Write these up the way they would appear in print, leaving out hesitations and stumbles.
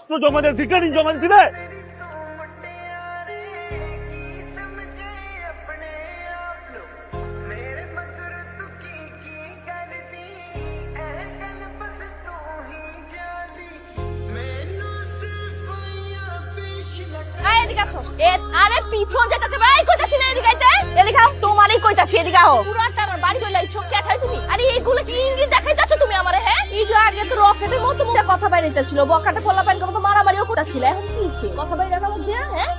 অস্ত্র জমা দিয়েছি, ট্রেনিং জমা দিয়েছি রে। আরে পিছন যেতেছে ভাই, কইতাছি না এদিকে আইতে। এদিকে আও, তোমারই কইতাছি এদিকে আও। পুরাটা আমার বাড়ি কইলা এই সব কেঠাই তুমি। আরে এইগুলো কি ইংলিশ দেখাইতাছো তুমি আমারে? হ্যাঁ, এই যে আগে তো রকেটের মতো মুখে কথা বাইরেতেছিল, বকাটা পোলা পাইন কত মারামারিও করতেছিল, এখন কি হইছে? কথা বাইরানোর মধ্যে হ্যাঁ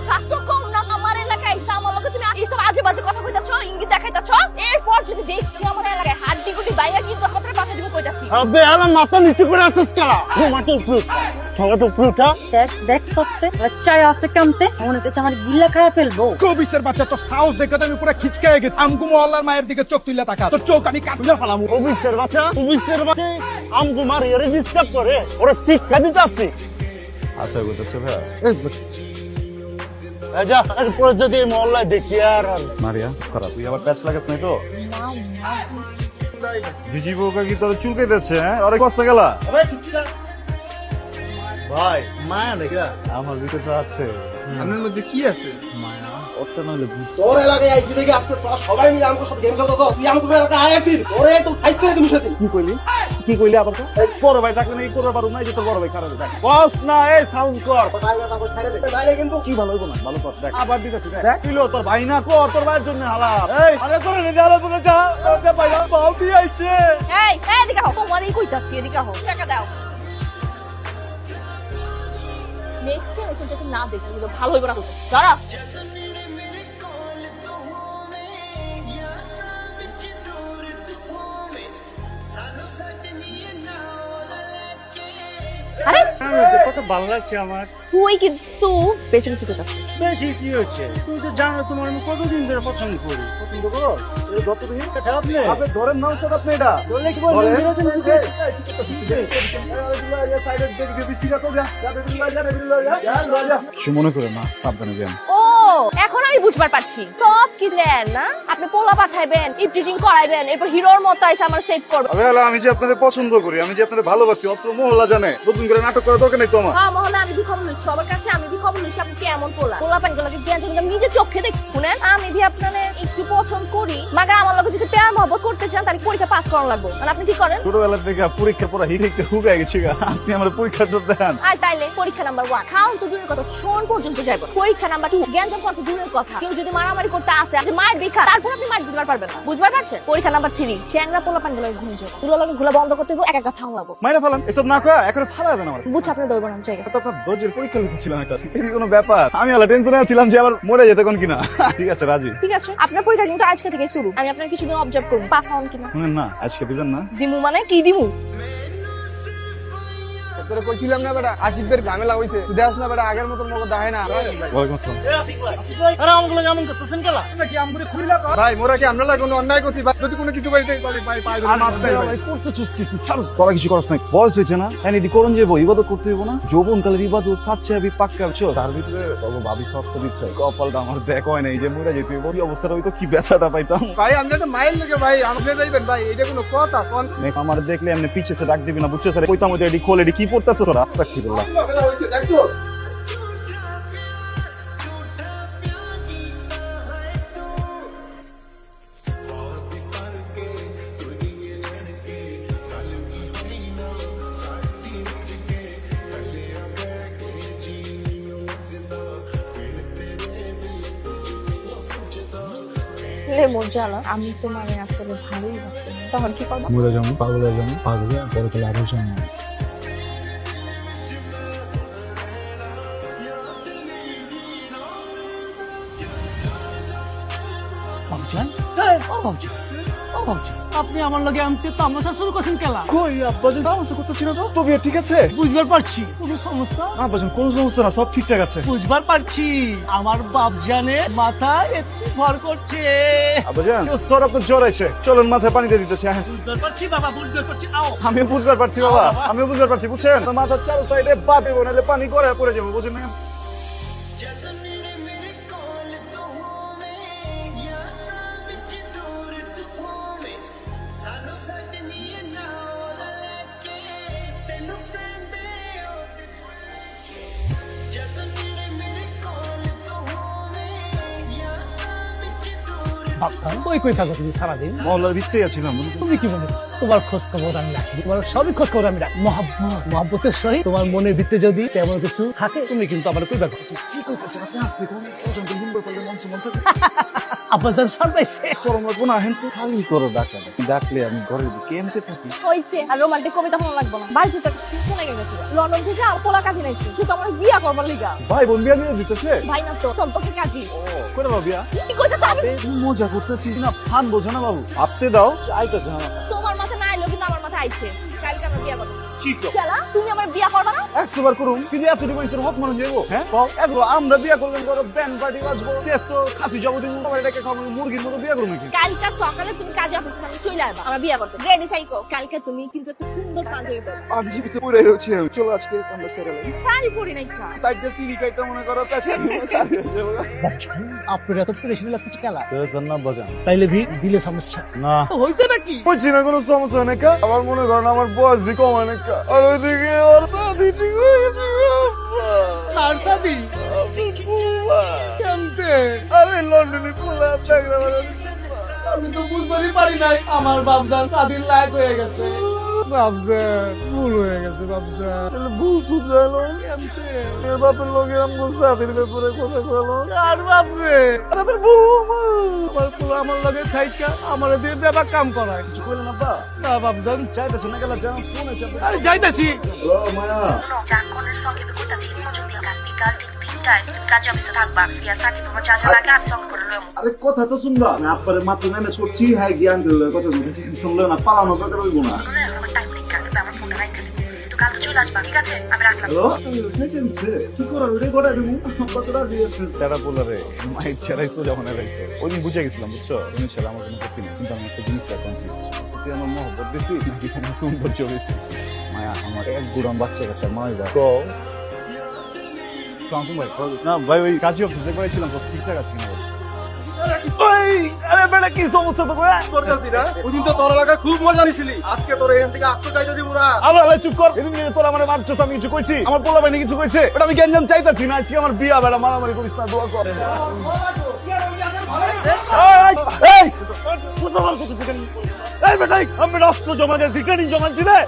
সাতো কম না আমার এলাকায় আমার লোকে তুমি এইসব আজে বাজে কথা কইতাছো, ইংলিশ দেখাইতাছো। এরপর যদি দেখছি আমার এলাকায় হাড্ডি গুটি বাইয়া কিন্তু আপনার পাশে দিব কইতাছি। আবে আমার মাথা নিচু করে আসছিস কারা? টমেটো ফ্রুট, টমেটো ফ্রুটটা দেখ সত্যি চাই আছে কামতে মনে হচ্ছে আমার গিল্লা খায় ফেলবো। কবিসের বাচ্চা তোর সাহস দেখে তো আমি পুরো খিচকায়ে গেছি। আমগু মহল্লার মায়ের দিকে চোখ তুলে তাকা, তোর চোখ আমি কাটলে ফেলাম। অফিসের বাচ্চা, অফিসের বাচ্চা আমগো মার এর ডিস্টার্ব করে, ওরা শিক্ষা দিতে আসছে। আচ্ছা বুঝতেছে ভাই। যা এরপরে যদি এই মহল্লায় দেখি আর মারিয়া খারাপ, তুই আবার প্যাচ লাগাস নাই তো? জিজি বউকা কি তোর চুলকাইতেছে? হ্যাঁ, আরে কষ্ট গেলা ভাই মায়া দেখা আমার ভিতরে তো আছে আপনার মধ্যে কি আছে? মায়া। ওটা নইলে তোর এলাকায় আইছি দেখে আজকে তোরা সবাই মিলে আমার সাথে গেম খেলতো। তুই আমাকে এলাকায় আয় একদিন ওরে একদম সাইড করে দিবি সেদিন। কি কইলি? কি কইলি আবার? বড় ভাই থাকলে নাকি করতে পারো না, এই যে তোর বড় ভাই খারাপ দেখ বস না, এই সাউন্ড কর। তারপর ছেড়ে দে, নাইলে কিন্তু কি ভালো হইব না, ভালো কর দেখ। আবার দিতেছি দেখ কিলো তোর ভাই না কর, তোর ভাইয়ের জন্য হালা। এই আরে তোর নিতে হালা বলে যা, ওটা ভাই বাউ দিয়ে আইছে। এই এদিকে আও, তোমারই কইতাছি এদিকে আও, টাকা দাও। নেক্সট টাইম এসব যদি না দেখি কিন্তু ভালো হইব না কইতাছি। দাঁড়া। আরে কত ভালো লাগছে আমার। তুই কিন্তু বেঁচে বেঁচে কইতাছিস। বেশি কি হচ্ছে? তুমি তো জানো তোমার আমি কতদিন ধরে পছন্দ করি। পছন্দ করো? এই যতদিন এটা আপনি আপনি ধরেন নাও তো আপনি এটা ধরলে কি বলবেন? বিরোধন কি? কিছু মনে করে না, সাবধানে যান। ও এখন আমি বুঝবার পারছি সব কি প্ল্যান না। আপনি পোলা পাঠাইবেন, ইপটিজিং করাইবেন, এরপর হিরোর মতো আইসা আমার সেভ করবে। আমি যে আপনাদের পছন্দ করি, আমি যে আপনাদের ভালোবাসি, অত মহল্লা জানে। নতুন করে নাটক করার দরকার নেই তো আমার। হ্যাঁ মহলে আমি কি খবর লইছি সবার কাছে, আমি কি খবর লইছি আপনি কেমন পোলা পোলা পান গুলো আমি নিজে চোখে দেখছি। শুনেন আমি ভি আপনারে একটু পছন্দ করি, মাগা আমার লগে যদি প্যার মহব্বত করতে চান তাহলে পরীক্ষা পাস করানো লাগবে। মানে আপনি কি করেন? ছোটবেলা থেকে পরীক্ষার পর হিরিতে হুগাই গেছি গা। আপনি আমার পরীক্ষা দেন। আর তাইলে পরীক্ষা নাম্বার 1 খাউন তো দূরের কথা, শোন পর্যন্ত যাইব। পরীক্ষা নাম্বার 2 জ্ঞানজাম করতে দূরের কথা, কেউ যদি মারামারি করতে আসে আপনি মার বিখা, তারপর আপনি মার দিতে পারবেন না। বুঝবার পারছেন? পরীক্ষা নাম্বার 3 চ্যাংরা পোলা পান গুলো ঘুম যাবে, গুলো লাগে গুলো বন্ধ করতে হবে, একা একা থাম লাগবে। মাইরা ফেলান এসব না কয়া, এখন ফালা দেন আমার। বুঝ আপনার দইব না জায়গা। তো আপনার দর্জির পরীক্ষা লিখেছিলাম এটা, এই কোনো ব্যাপার? আমি আলা টেনশনে ছিলাম যে আবার মরে যেতে কোন কিনা। ঠিক আছে রাজি। ঠিক আছে আপনার পরীক্ষা কিন্তু আজকে থেকে শুরু, আমি আপনার কিছুদিন অবজার্ভ করব পাস হন কিনা। শুনেন না, আজকে দিবেন না? দিমু মানে কি দিমু? তোরে কইছিলাম না বেটা আসিফের ঝামেলা হইছে, দেখ না বেটা আগের মতন মগ দাহে না। ওয়ালাইকুম আসসালাম। আরে আমগুলো কেমন করতেছেন কেলা? কি আমগুরে খুইলা কর ভাই, মোরা কি আমরা কোনো অন্যায় করছি? যদি কোনো কিছু করি ভাই পাই ধরে মাপ দেই ভাই। করতেছিস কি তুই? ছাড়, তোরা কিছু করছ না, বয়স হয়েছে না, হ্যাঁ এটি করুন যাবো, ইবাদত করতে হইব না? যৌবনকালের ইবাদত সাচ্চা আমি পাক্কা আছো, তার ভিতরে তবে ভাবি সত্য দিচ্ছে। কপালটা আমার দেখ হয় নাই যে মরে যেতে হইব, এই অবস্থাটা হইতো কি ব্যথাটা পাইতাম। ভাই আমরা একটা মাইল লেগে ভাই আমাকে যাইবেন ভাই, এটা কোনো কথা কোন? আমার দেখলে এমনি পিছে সে ডাক দিবি না, বুঝছো স্যার? কইতাম ওই এডি খোল, এডি কি পড়তেছো তো? রাস্তা কি বললা? ঝামেলা হইছে দেখছো? লে মজা না, আমি তোমার আসলে ভালোই বাসি। তখন কি করব? মরে যাবো, পাগল হয়ে যাবো, পাগল হয়ে পরে চলে আরো সামনে। আপনি আমার লগে আনতে তামাশা শুরু করছেন কেলা? কই আব্বাজান তামাশা করতেছি না তো? তবে ঠিক আছে? বুঝবার পারছি কোনো সমস্যা? আব্বাজান কোনো সমস্যা না, সব ঠিকঠাক আছে। বুঝবার পারছি আমার বাপ জানে মাথা একটু ভর করছে। আব্বাজান সর আপনার জ্বর আছে, চলুন মাথায় পানি দিয়ে দিতেছি। হ্যাঁ বুঝবার পারছি বাবা, বুঝবার পারছি। আও আমিও বুঝবার পারছি বাবা, আমিও বুঝবার পারছি, বুঝছেন? তো মাথার চারো সাইডে বাদ দেবো, নাহলে পানি করে পড়ে যাবো, বুঝেন না? ਸਾਨੂੰ ਸੱਟ ਨੀ ਨਾਲ ਲੈ ਕੇ ਤੈਨੂੰ ਪੈਂਦੇ ভাবতাম কই থাকো তুমি সারাদিন? মহল্লার ভিত্তেই আছিলাম। তুমি কি মনে করছো তোমার খোঁজ খবর আমি রাখি? তোমার সবই খোঁজ খবর আমি রাখি। মহাব্বতের সহিত তোমার মনের ভিত্তে যদি তেমন কিছু থাকে তুমি কিন্তু আমার কইবা করছো। কি কইতেছেন আপনি? আসতে কোন প্রজন্ম গুন্ডা করলে মন সুমন থাকে। আব্বাজান সরবাইছে। চরম লাগবো না, হেন তো খালি করো ডাকা। ডাকলে আমি ঘরের দিকে এমতে থাকি। হইছে আর রোমান্টিক কবিতা শোনা লাগবে না। বাড়িতে তো শুনে গেছে লন্ডন থেকে আর পোলা কাজে নাইছে তুই আমার বিয়া করবার লিগা। ভাই বোন বিয়া দিয়ে দিতেছে? ভাই না তো সম্পর্কে কাজী। করে বাবা বিয়া? কি কইতাছ? আমি মজা করতেছি না, ফান বোঝো না বাবু। আপতে দাও আইতাছে না মাথা। তোমার মাথা না আইলো কিন্তু আমার মাথা আইছে। কালকে আমরা বিয়া করব। কি কর? শালা তুমি আমার বিয়া করবা না? 100 বার করুম কিন্তু এতটি পয়সার হক মানুষ যাইবো? হ্যাঁ কও এগুলো আমরা বিয়া করবেন করো, ব্যান্ড পার্টি বাজবো, তেসো খাসি জবদি মোবাইল রেখে খাবো, মুরগির মতো বিয়া করব নাকি? কালকে সকালে তুমি কাজে অফিসে আমি চলে আসবা আমরা বিয়া করতে। রেডি থাইকো। কালকে তুমি কিন্তু একটা সুন্দর পাঞ্জাবি পরবে। পাঞ্জাবিতে পরে রয়েছি আমি। চলো আজকে আমরা সেরে লাগি। শাড়ি পরি নাই খা। সাইডে সিলি কাইটা মনে করো পেছানি সারি হয়ে যাবে। আপনার এত প্রেশার লাগতেছে কেলা? পেছন না বাজান। তাইলে দিলে সমস্যা না হইছে নাকি? বুঝছি না কোনো সমস্যা নেই কা। আমার মনে করেন আমার বয়স বি কম অনেক কা। আর ওইদিকে ওর দাদি ঠিক হয়ে গেছে। ছাড় সাদি কেমতে? আরে লন্ডনে পোলা চাকরা বাড়া। আমি তো বুঝবারই পারি নাই আমার বাপদার সাদির লায়ক হয়ে গেছে। বাপজান ভুল হয়ে গেছে বাপজান। তাহলে ভুল শুধরালো কেমতে? এর বাপের লোকে আমগো সাদির ব্যাপারে কথা কলো। আর বাপরে আমাদের বউ আমার পুরো আমার লগে খাইকা আমার দিয়ে দেবা কাম করায়। কিছু কইলেন আব্বা? না বাপজান চাইতেছ না গেলা জানো ফোনে চাপে। আরে যাইতাছি। হ্যালো মায়া। চাকনের সঙ্গে করতেছি মনোযোগ দিয়ে বিকাল ঠিক 3টায় তুমি কাজে অফিসে থাকবা। বিয়ার সাথে তোমার যা যা লাগে আমি সঙ্গে করে লইব। আরে কথা তো শুনবা। আমি আব্বারে মাত্র ম্যানেজ করছি। হাই জ্ঞান দিল কথা বলতে টেনশন লও না, পালানো দরকার হইব না। আমার টাইম নেই কালকে আমার ফোনটা রাখতে দিবি। তো কাল তো চলে আসবা ঠিক আছে? আমি রাখলাম। হ্যালো কি করো রে গোটা দিমু কতটা দিয়েছে সেটা বলে রে মাইক ছাড়াইছো যখন এলাইছো ওই দিন বুঝে গেছিলাম বুঝছো তুমি ছাড়া আমার কোনো ক্ষতি নেই কিন্তু আমি একটা জিনিস কনফিউজ তুই আমার মহব্বত বেশি নাকি কোনো সৌন্দর্য বেশি মায়া আমার এক বুড়ান বাচ্চা কাছে মারা যায় তো না ভাই ওই কাজী অফিসে করেছিলাম সব ঠিকঠাক আছে কিনা আরে বেটা কি সমস্যা তো করতেছি না ওদিন তো তোর এলাকা খুব মজা নিছিলি আজকে তোর এখান থেকে আসতে চাইতে দিব না আমার ভাই চুপ কর এদিন তোর আমার মারছস আমি কিছু কইছি আমার পোলা ভাই কিছু কইছে ওটা আমি গ্যাঞ্জাম চাইতাছি না আজকে আমার বিয়া বেটা মারামারি করিস না দোয়া কর এই কত বার করতেছিস কেন এই বেটা আমি অস্ত্র জমা দিয়ে রিটার্নিং জমা দিলে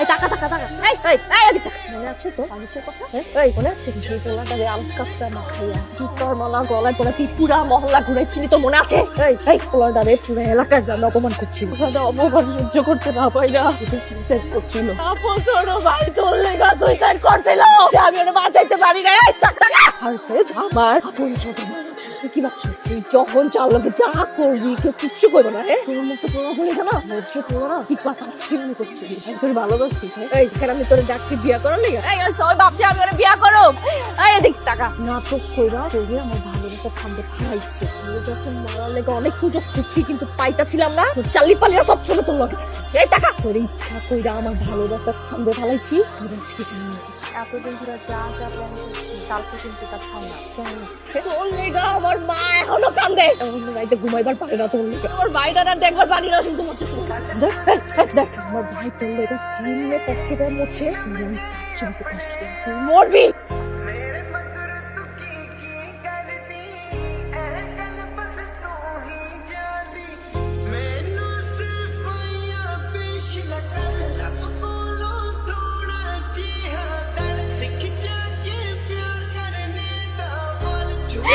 এই টাকা টাকা টাকা এই এই এই এদিকে মনে আছে তো মানুষের কথা এই মনে আছে যে পোলাটারে আলকাপটা মাখাইয়া জুতার মালা গলায় পরে তুই পুরা মহল্লা ঘুরেছিলি তো মনে আছে এই এই পোলাটারে পুরো এলাকায় জানা অপমান করছিল অপমান সহ্য করতে না পাইরা সুইসাইড করছিল আপন ছোট ভাই তোর লেগা সুইসাইড করছিল যে আমি ওটা বাঁচাইতে পারি না এই টাকা আর আমার আপন ছোট ভাই তুই কি ভাবছিস তুই যখন চালকে যা করবি কেউ কিচ্ছু করবে না হ্যাঁ তোর মতো পোলা বলে না লজ্জ করবো না ঠিক কথা কি মনে করছিস তোর ভালোবাসি এই এখানে আমি তোরে ডাকছি বিয়া করার লেগে এই সবাই ভাবছি আমি ওরে বিয়া করব এই এদিক টাকা নাটক কইরা তোরে আমার ভালোবাসা ফান্দে ফালাইছি আমি যখন মারার লেগে অনেক সুযোগ খুঁজছি কিন্তু পাইতাছিলাম না তোর চাল্লি পালিয়া সব ছোট তোর লগে এই টাকা তোর ইচ্ছা কইরা আমার ভালোবাসা ফান্দে ফালাইছি তোর আজকে এতদিন ধরে যা যা প্ল্যান করছি কালকে কিন্তু তা খাও না তোর লেগা আমার মা এখনো কান্দে এমন রাইতে ঘুমাইবার পারে না তোর লেগা আমার ভাইটা আর দেখবার পারি না শুধু দেখ দেখ আমার ভাই তোর লেগা চিনলে কষ্ট কম হচ্ছে কষ্ট তুই মরবি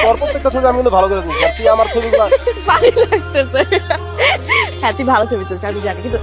তোর প্রত্যেকটা ছবি আমি কিন্তু ভালো করে তুলছি আর তুই আমার ছবিগুলো ভালো লাগতেছে হ্যাঁ তুই ভালো ছবি তুলছিস আমি জানি কিন্তু